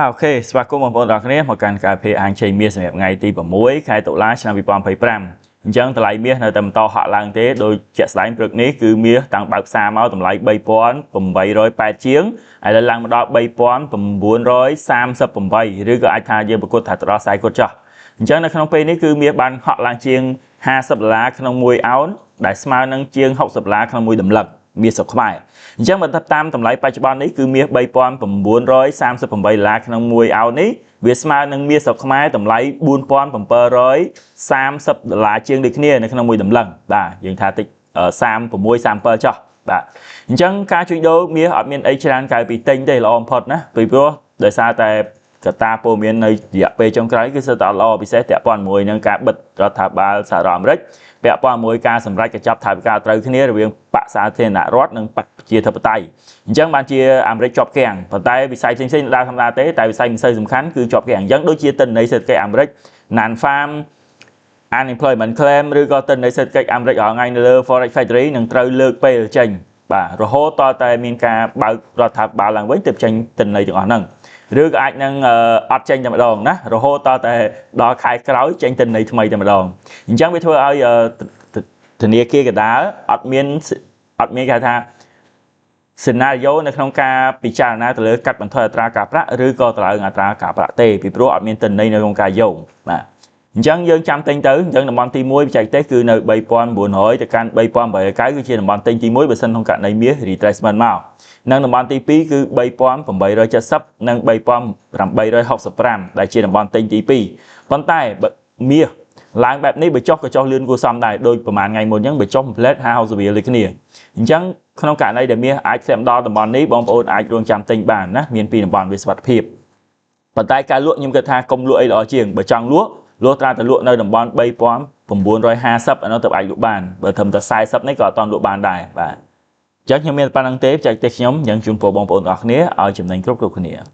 អូខេស្វាគមន៍បងប្អូនទាំងអស់គ្នាមកកាន់ការភេអាងជ័យមាសសម្រាប់ថ្ងៃទី6ខែតុលាឆ្នាំ2025អញ្ចឹងតម្លៃមាសនៅតែបន្តហក់ឡើងទេដោយជាក់ស្ដែងព្រឹកនេះគឺមាសតាំងបើកផ្សារមកតម្លៃ3880ជាងឥឡូវឡើងមកដល់3938ឬក៏អាចថាយើងប្រកួតថាទៅដល់40គត់ចុះអញ្ចឹងនៅក្នុងពេលនេះគឺមាសបានហក់ឡើងជាង$50ក្នុង1អោនដែលស្មើនឹងជាង$60ក្នុង1តម្លឹងមាសស្រុកខ្មែរអញ្ចឹងបើតាមតម្លៃបច្ចុប្បន្ននេះគឺមាស$3938ក្នុង1អោននេះវាស្មើនឹងមាសស្រុកខ្មែរតម្លៃ$4730ជាងដូចគ្នានៅក្នុង1តម្លឹងបាទយើងថាតិច36 37ចុះបាទអញ្ចឹងការជួញដូរមាសអត់មានអីច្រើនក្រៅពីទិញទេល្អបំផុតណាពីព្រោះដោយសារតែកត្តាព័ត៌មាននៅរយៈពេលចុងក្រោយគឺស្ទើរតែល្អពិសេសពាក់ព័ន្ធជាមួយនឹងការបិទរដ្ឋាភិបាលសហរដ្ឋអាមេរិកពាក់ព័ន្ធជាមួយការសម្រេចកញ្ចប់ថវិកាត្រូវគ្នារវាងបកសាធារណរដ្ឋនិងបកប្រជាធិបតេយ្យអញ្ចឹងបានជាអាមេរិកជាប់គាំងប៉ុន្តែវិស័យផ្សេងៗដើរធម្មតាទេតែវិស័យមិនសូវសំខាន់គឺជាប់គាំងអញ្ចឹងដូចជាទិន្នន័យសេដ្ឋកិច្ចអាមេរិក Non-farm Unemployment Claim ឬក៏ទិន្នន័យសេដ្ឋកិច្ចអាមេរិករាល់ថ្ងៃនៅលើ Forex Factory នឹងត្រូវលើកពេលចេញបាទរហូតតតែមានការបើករដ្ឋាភិបាលឡើងវិញទើបចេញទិន្នន័យទាំងអស់ហ្នឹងឬក៏អាចនឹងអត់ចេញតែម្ដងណារហូតតតែដល់ខែក្រោយចេញទិន្នន័យថ្មីតែម្ដងអញ្ចឹងវាធ្វើឲ្យធនាគារកណ្ដាលអត់មានគេថា scenario នៅក្នុងការពិចារណាទៅលើកាត់បន្ថយអត្រាការប្រាក់ឬក៏តម្លើងអត្រាការប្រាក់ទេពីព្រោះអត់មានទិន្នន័យនៅក្នុងការយោងបាទអញ្ចឹងយើងចាំទិញទៅអញ្ចឹងតំបន់ទី1បច្ចេកទេសគឺនៅ3900ទៅកាន់3890គឺជាតំបន់ទិញទី1បើសិនក្នុងករណីមាស retracement មកនិងតំបន់ទី2គឺ3870និង3865ដែលជាតំបន់ទិញទី2ប៉ុន្តែមាសឡើងបែបនេះបើចុះក៏ចុះលឿនគួរសមដែរដោយប្រហែលថ្ងៃមុនអញ្ចឹងបើចុះ complete 50រៀលដូចគ្នាអញ្ចឹងក្នុងករណីដែលមាសអាចធ្លាក់ដល់តំបន់នេះបងប្អូនអាចរងចាំទិញបានណាមានពីរតំបន់វាសុវត្ថិភាពប៉ុន្តែការលក់ខ្ញុំគិតថាកុំលក់អីល្អជាងបើចង់លក់ត្រាតែលក់នៅតំបន់3950អានោះទៅអាចលក់បានបើត្រឹមតែ40នេះក៏អត់ទាន់លក់បានដែរបាទអញ្ចឹងខ្ញុំមានប៉ុណ្្នឹងទេបច្ចេកទេសខ្ញុំយ៉ាងជូនពរបងប្អូនទាំងអស់គ្នាឲ្យចំណេញគ្រប់គ្នា